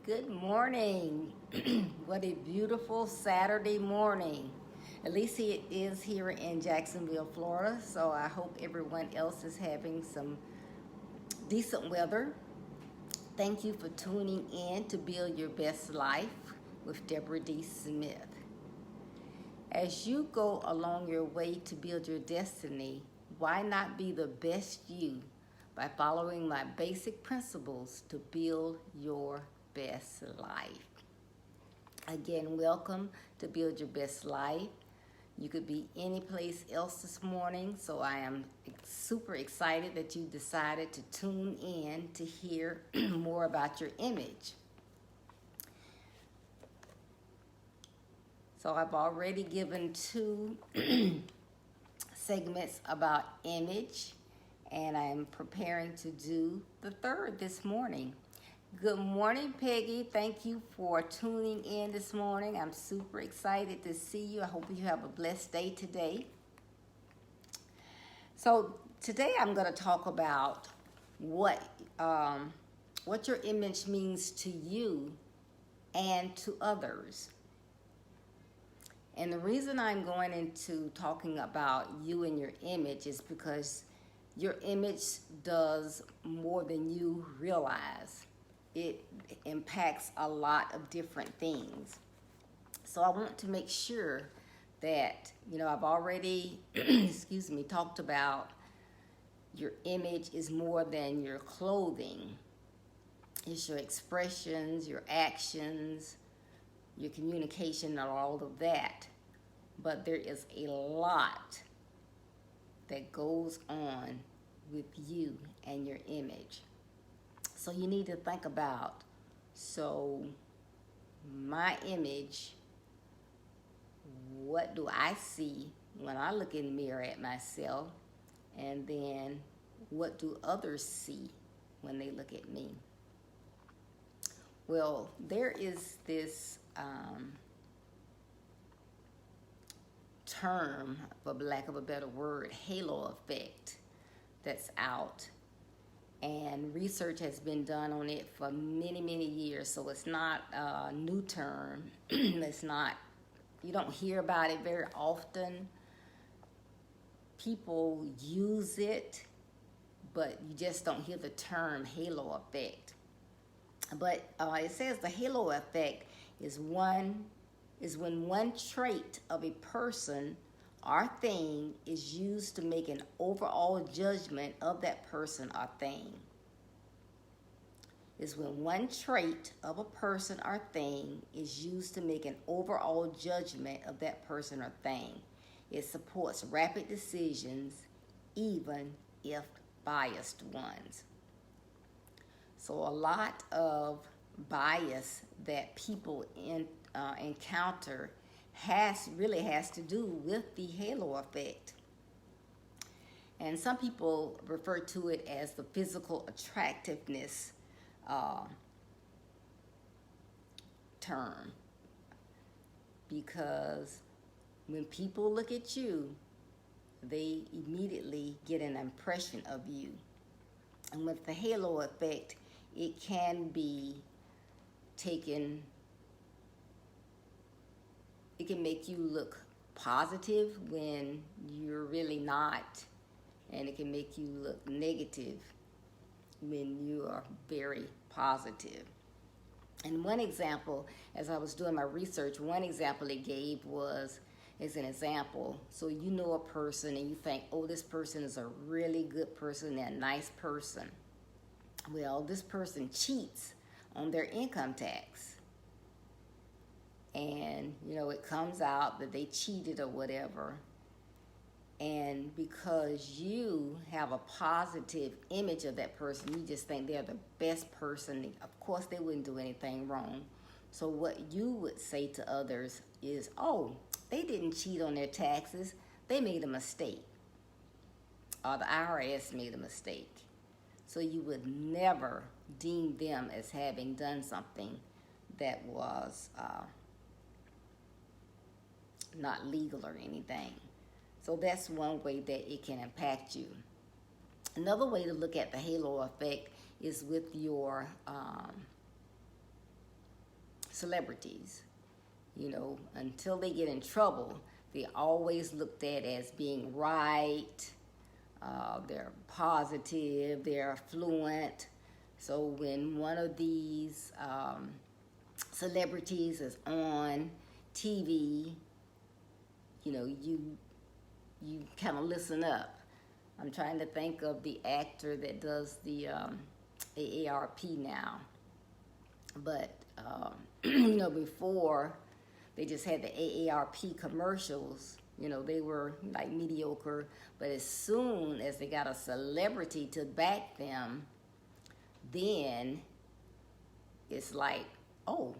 Good morning. What a beautiful Saturday morning. At least it is here in Jacksonville, Florida. So I hope everyone else is having some decent weather. Thank you for tuning in to Build Your Best Life with Deborah D. Smith. As you go along your way to build your destiny, why not be the best you by following my basic principles to build your best life? Again, welcome to Build Your Best Life. You could be any place else this morning, so I am super excited that you decided to tune in to hear more about your image. So I've already given two segments about image, and I'm preparing to do the third this morning. Good morning, Peggy. Thank you for tuning in this morning. I'm super excited to see you. I hope you have a blessed day today. So today I'm going to talk about what your image means to you and to others. And the reason I'm going into talking about you and your image is because your image does more than you realize. It impacts a lot of different things. So I want to make sure that, I've already, talked about your image is more than your clothing. It's your expressions, your actions, your communication, and all of that. But there is a lot that goes on with you and your image. So you need to think about, my image, what do I see when I look in the mirror at myself? And then what do others see when they look at me? Well, there is this term, for lack of a better word, halo effect, that's out. And research has been done on it for many, many years. So it's not a new term. You don't hear about it very often. People use it, but you just don't hear the term halo effect. But it says the halo effect is when one trait of a person or thing is used to make an overall judgment of that person or thing. Is when one trait of a person or thing is used to make an overall judgment of that person or thing. It supports rapid decisions, even if biased ones. So a lot of bias that people encounter really has to do with the halo effect. And some people refer to it as the physical attractiveness term, because when people look at you, they immediately get an impression of you. And with the halo effect, it can be taken, it can make you look positive when you're really not, and it can make you look negative when you are very positive. And one example, as I was doing my research, one example it gave was, as an example, so you know a person and you think, oh, this person is a really good person, they're a nice person. Well, this person cheats on their income tax. And, it comes out that they cheated or whatever. And because you have a positive image of that person, you just think they're the best person. Of course, they wouldn't do anything wrong. So what you would say to others is, oh, they didn't cheat on their taxes. They made a mistake. Or the IRS made a mistake. So you would never deem them as having done something that was not legal or anything. So that's one way that it can impact you. Another way to look at the halo effect is with your celebrities. You know, until they get in trouble, they always looked at as being right. They're positive, they're fluent. So when one of these celebrities is on TV, you know, you kind of listen up. I'm trying to think of the actor that does the AARP now. But, you know, before they just had the AARP commercials, you know, they were like mediocre. But as soon as they got a celebrity to back them, then it's like, oh,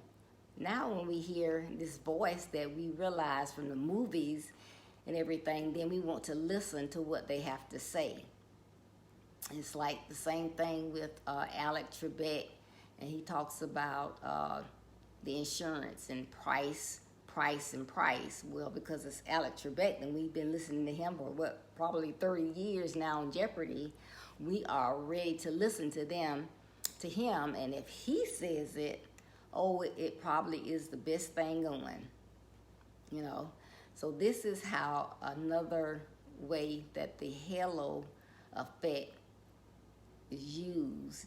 now when we hear this voice that we realize from the movies and everything, then we want to listen to what they have to say. It's like the same thing with Alec Trebek, and he talks about the insurance and price. Well, because it's Alec Trebek, and we've been listening to him for probably 30 years now on Jeopardy. We are ready to listen to him, and if he says it, it probably is the best thing going, you know. So this is how another way that the halo effect is used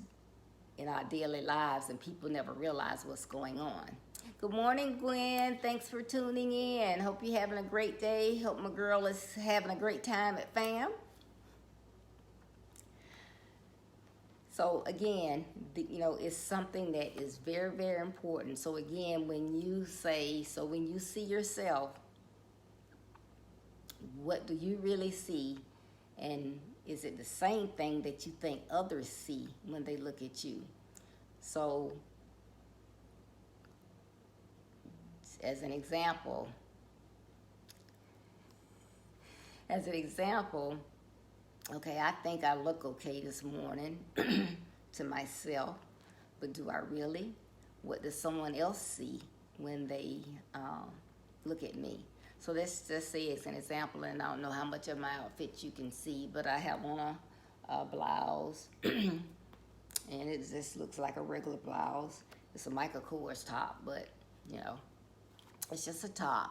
in our daily lives, and people never realize what's going on. Good morning, Gwen. Thanks for tuning in. Hope you're having a great day. Hope my girl is having a great time at FAM. So again, you know, it's something that is very, very important. So again, when you see yourself, what do you really see? And is it the same thing that you think others see when they look at you? So as an example, okay, I think I look okay this morning to myself, but do I really? What does someone else see when they look at me? So let's just say it's an example, and I don't know how much of my outfit you can see, but I have on a blouse, and it just looks like a regular blouse. It's a Michael Kors top, but, you know, it's just a top.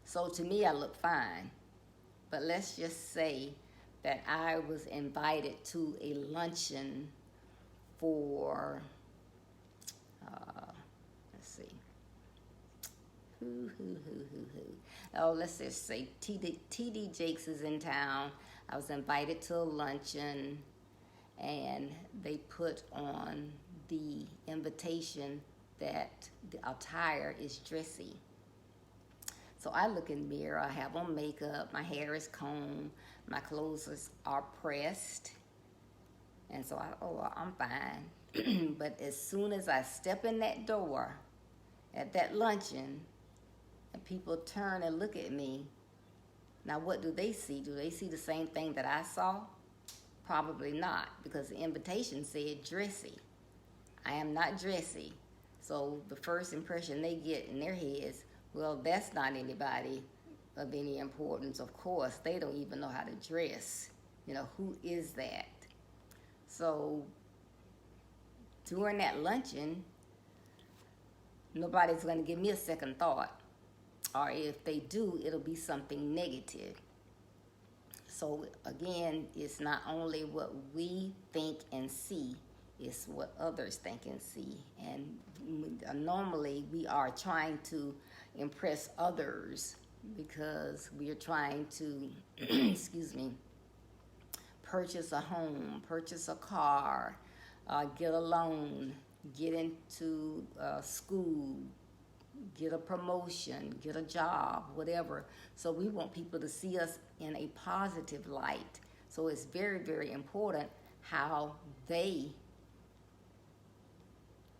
So to me, I look fine. But let's just say that I was invited to a luncheon for, let's see, oh, let's just say TD Jakes is in town. I was invited to a luncheon, and they put on the invitation that the attire is dressy. So I look in the mirror, I have on makeup, my hair is combed, my clothes are pressed, and so I'm fine. But as soon as I step in that door at that luncheon, and people turn and look at me, now what do they see? Do they see the same thing that I saw? Probably not, because the invitation said dressy. I am not dressy. So the first impression they get in their heads, well, that's not anybody of any importance. Of course, they don't even know how to dress. You know, who is that? So during that luncheon, nobody's going to give me a second thought. Or if they do, it'll be something negative. So again, it's not only what we think and see, it's what others think and see. And normally we are trying to impress others because we are trying to, purchase a home, purchase a car, get a loan, get into school, get a promotion, get a job, whatever. So we want people to see us in a positive light. So it's very, very important how they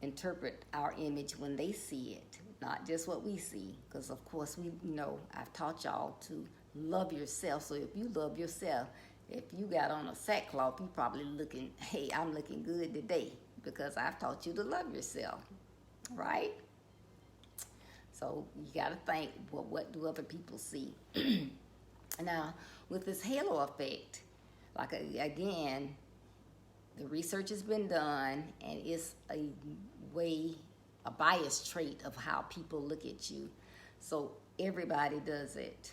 interpret our image when they see it, not just what we see. Because of course I've taught y'all to love yourself. So if you love yourself, if you got on a sackcloth, you probably looking, hey, I'm looking good today because I've taught you to love yourself, right? So you got to think, well, what do other people see? Now, with this halo effect, like again, the research has been done, and it's a way a bias trait of how people look at you. So everybody does it.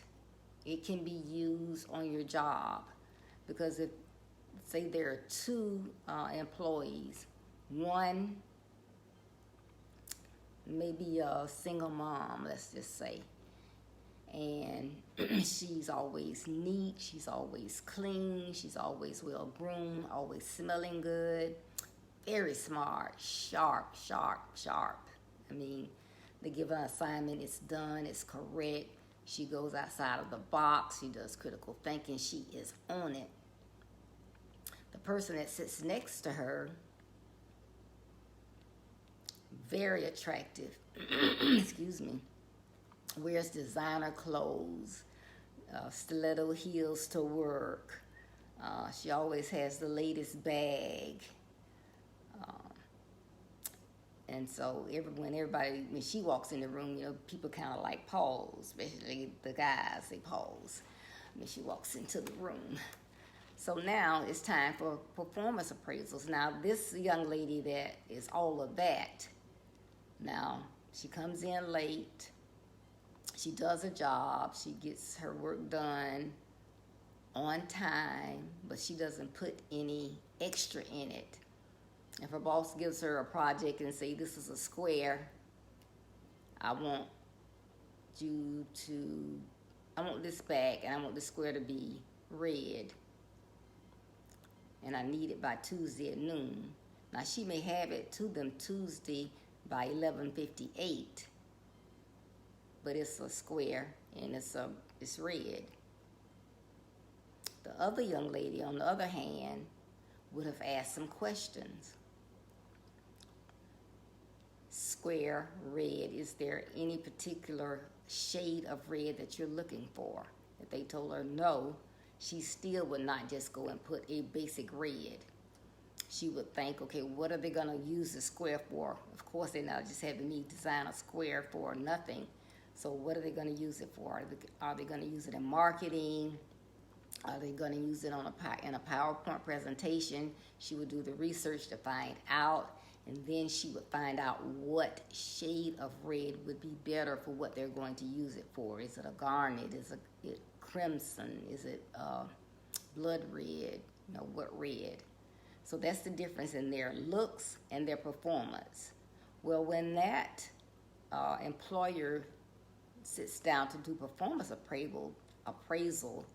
It can be used on your job, because if, say, there are two employees, one maybe a single mom, let's just say, and she's always neat, she's always clean, she's always well groomed, always smelling good, very smart, sharp, sharp, sharp. I mean, they give her an assignment, it's done, it's correct. She goes outside of the box, she does critical thinking, she is on it. The person that sits next to her, very attractive, excuse me, wears designer clothes, stiletto heels to work. She always has the latest bag. And so when she walks in the room, people kind of like pause, especially the guys, they pause when she walks into the room. So now it's time for performance appraisals. Now this young lady that is all of that, now she comes in late, she does her job, she gets her work done on time, but she doesn't put any extra in it. If her boss gives her a project and say, this is a square, I want this back, and I want the square to be red, and I need it by Tuesday at noon. Now she may have it to them Tuesday by 11:58, but it's a square and it's red. The other young lady, on the other hand, would have asked some questions. Square, red, is there any particular shade of red that you're looking for? If they told her no, she still would not just go and put a basic red. She would think, okay, what are they going to use the square for? Of course, they're not just having me design a square for nothing. So what are they going to use it for? Are they going to use it in marketing? Are they going to use it in a PowerPoint presentation? She would do the research to find out, and then she would find out what shade of red would be better for what they're going to use it for. Is it a garnet? Is it crimson? Is it blood red? What red? So that's the difference in their looks and their performance. Well, when that employer sits down to do performance appraisal,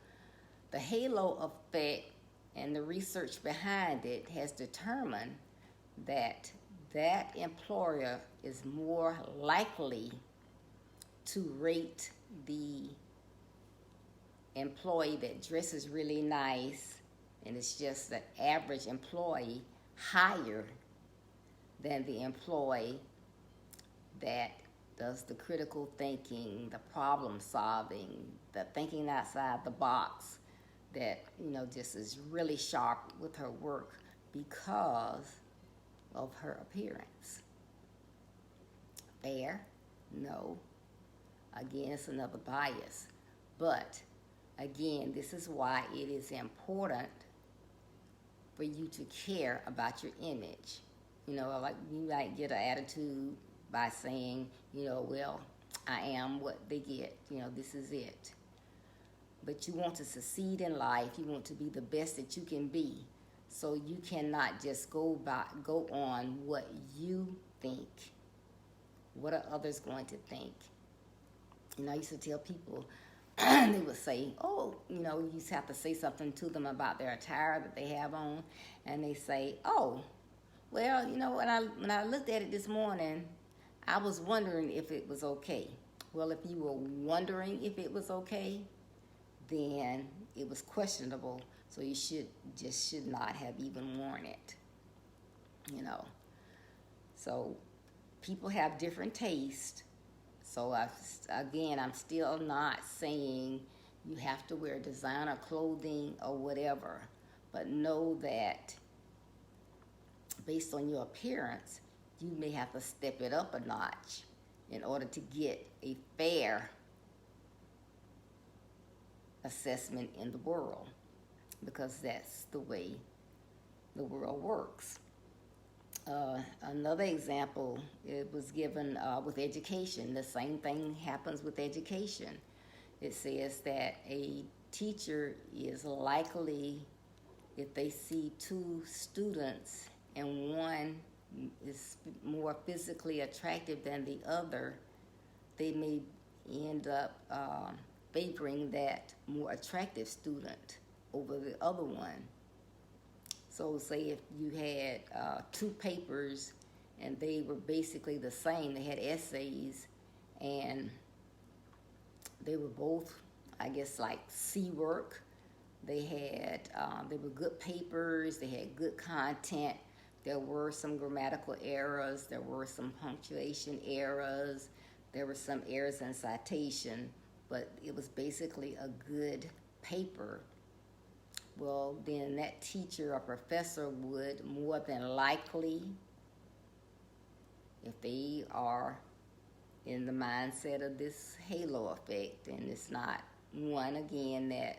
the halo effect and the research behind it has determined that that employer is more likely to rate the employee that dresses really nice and it's just the average employee higher than the employee that does the critical thinking, the problem solving, the thinking outside the box, that just is really sharp with her work because of her appearance. Fair? No. Again, it's another bias. But again, this is why it is important for you to care about your image. Like you might get an attitude by saying, well, I am what they get. This is it. But you want to succeed in life. You want to be the best that you can be. So you cannot just go on what you think. What are others going to think? I used to tell people, they would say, oh, you just have to say something to them about their attire that they have on. And they say, oh, well, when I looked at it this morning, I was wondering if it was okay. Well, if you were wondering if it was okay, then it was questionable. So you should not have even worn it. So people have different tastes. So I'm still not saying you have to wear designer clothing or whatever, but know that based on your appearance, you may have to step it up a notch in order to get a fair assessment in the world, because that's the way the world works. Another example, it was given with education. The same thing happens with education. It says that a teacher is likely, if they see two students and one is more physically attractive than the other, they may end up favoring that more attractive student over the other one. So say if you had two papers and they were basically the same, they had essays and they were both, I guess, like C work. They were good papers, they had good content. There were some grammatical errors, there were some punctuation errors, there were some errors in citation, but it was basically a good paper. Well, then that teacher or professor would more than likely, if they are in the mindset of this halo effect, and it's not one, again, that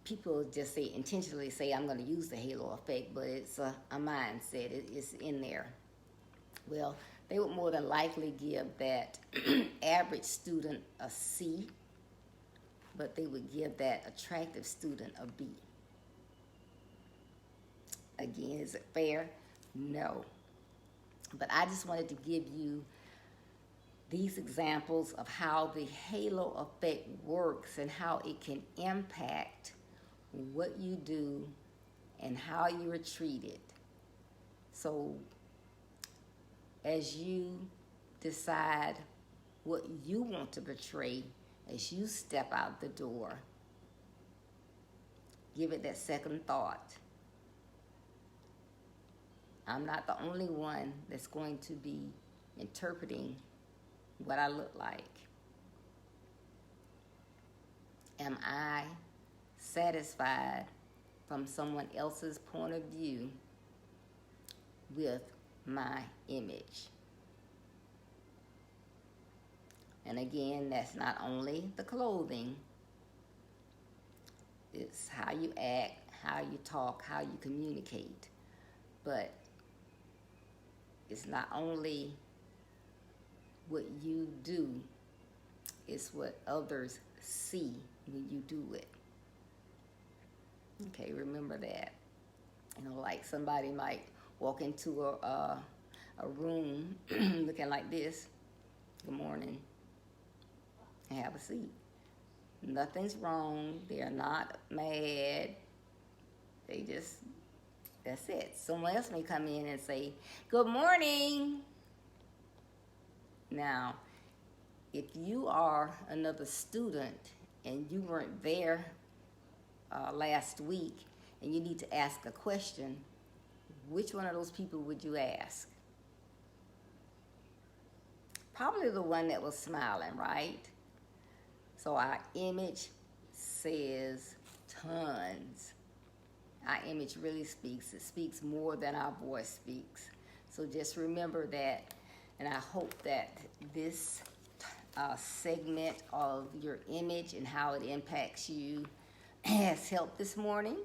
people just say intentionally say, I'm going to use the halo effect, but it's a mindset. It's in there. Well, they would more than likely give that average student a C, but they would give that attractive student a B. Again, is it fair? No. But I just wanted to give you these examples of how the halo effect works and how it can impact what you do and how you are treated. So as you decide what you want to portray as you step out the door, give it that second thought. I'm not the only one that's going to be interpreting what I look like. Am I satisfied from someone else's point of view with my image? And again, that's not only the clothing, it's how you act, how you talk, how you communicate. But it's not only what you do, it's what others see when you do it. Okay, remember that. You know, like somebody might walk into a room looking like this, good morning, and have a seat. Nothing's wrong. They're not mad. They just, that's it. Someone else may come in and say, good morning. Now, if you are another student and you weren't there last week and you need to ask a question, which one of those people would you ask? Probably the one that was smiling, right? So our image says tons. Our image really speaks. It speaks more than our voice speaks. So just remember that, and I hope that this segment of your image and how it impacts you has helped this morning.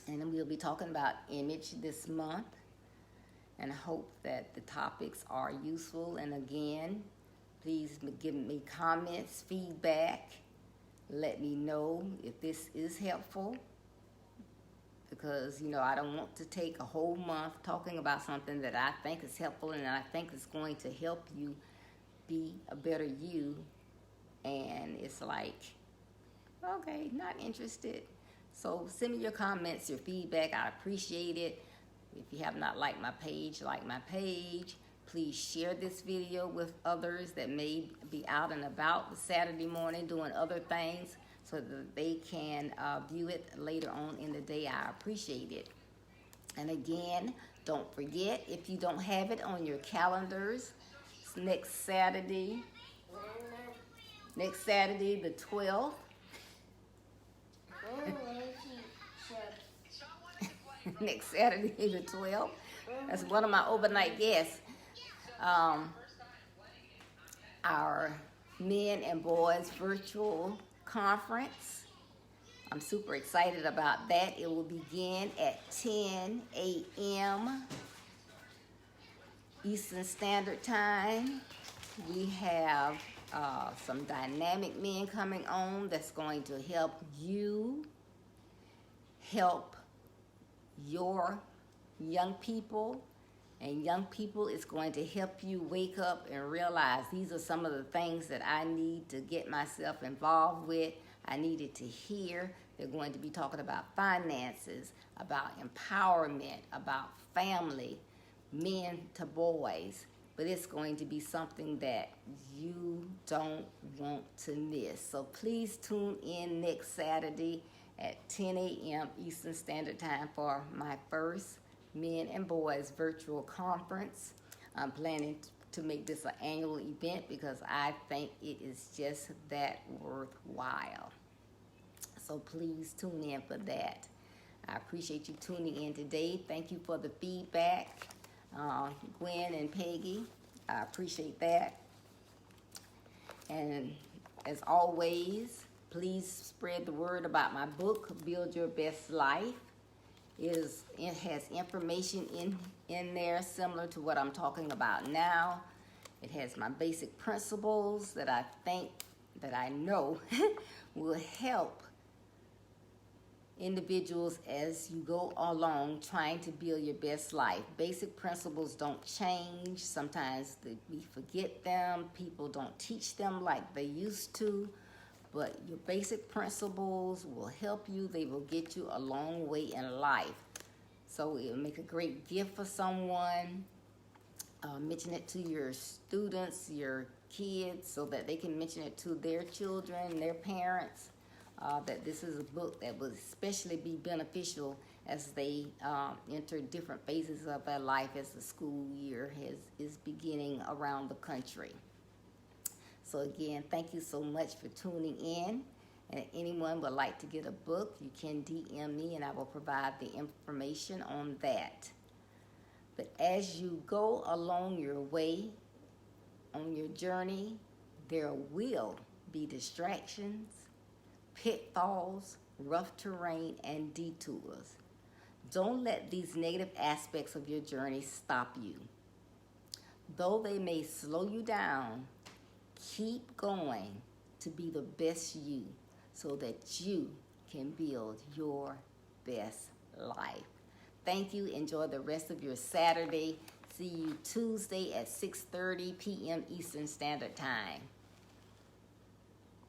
And then we'll be talking about image this month. And I hope that the topics are useful. And again, please give me comments, feedback. Let me know if this is helpful. Because, you know, I don't want to take a whole month talking about something that I think is helpful and I think is going to help you be a better you. And it's like, okay, not interested. So send me your comments, your feedback. I appreciate it. If you have not liked my page, like my page. Please share this video with others that may be out and about this Saturday morning doing other things so that they can view it later on in the day. I appreciate it. And again, don't forget, if you don't have it on your calendars, it's next Saturday the 12th. Next Saturday the 12th. That's one of my overnight guests. Our men and boys virtual conference. I'm super excited about that. It will begin at 10 a.m. Eastern Standard Time. We have some dynamic men coming on that's going to help you help your young people. And young people, it's going to help you wake up and realize these are some of the things that I need to get myself involved with. I needed to hear. They're going to be talking about finances, about empowerment, about family, men to boys. But it's going to be something that you don't want to miss. So please tune in next Saturday at 10 a.m. Eastern Standard Time for my first Men and Boys virtual conference. I'm planning to make this an annual event because I think it is just that worthwhile. So please tune in for that. I appreciate you tuning in today. Thank you for the feedback, Gwen and Peggy. I appreciate that. And as always, please spread the word about my book, Build Your Best Life. It has information in there similar to what I'm talking about now. It has my basic principles that I know will help individuals as you go along trying to build your best life. Basic principles don't change. Sometimes we forget them. People don't teach them like they used to. But your basic principles will help you. They will get you a long way in life. So it'll make a great gift for someone. Mention it to your students, your kids, so that they can mention it to their children, their parents. That this is a book that will especially be beneficial as they enter different phases of their life as the school year is beginning around the country. So again, thank you so much for tuning in. And if anyone would like to get a book, you can DM me and I will provide the information on that. But as you go along your way, on your journey, there will be distractions, pitfalls, rough terrain, and detours. Don't let these negative aspects of your journey stop you. Though they may slow you down, keep going to be the best you so that you can build your best life. Thank you. Enjoy the rest of your Saturday. See you Tuesday at 6:30 p.m. Eastern Standard Time.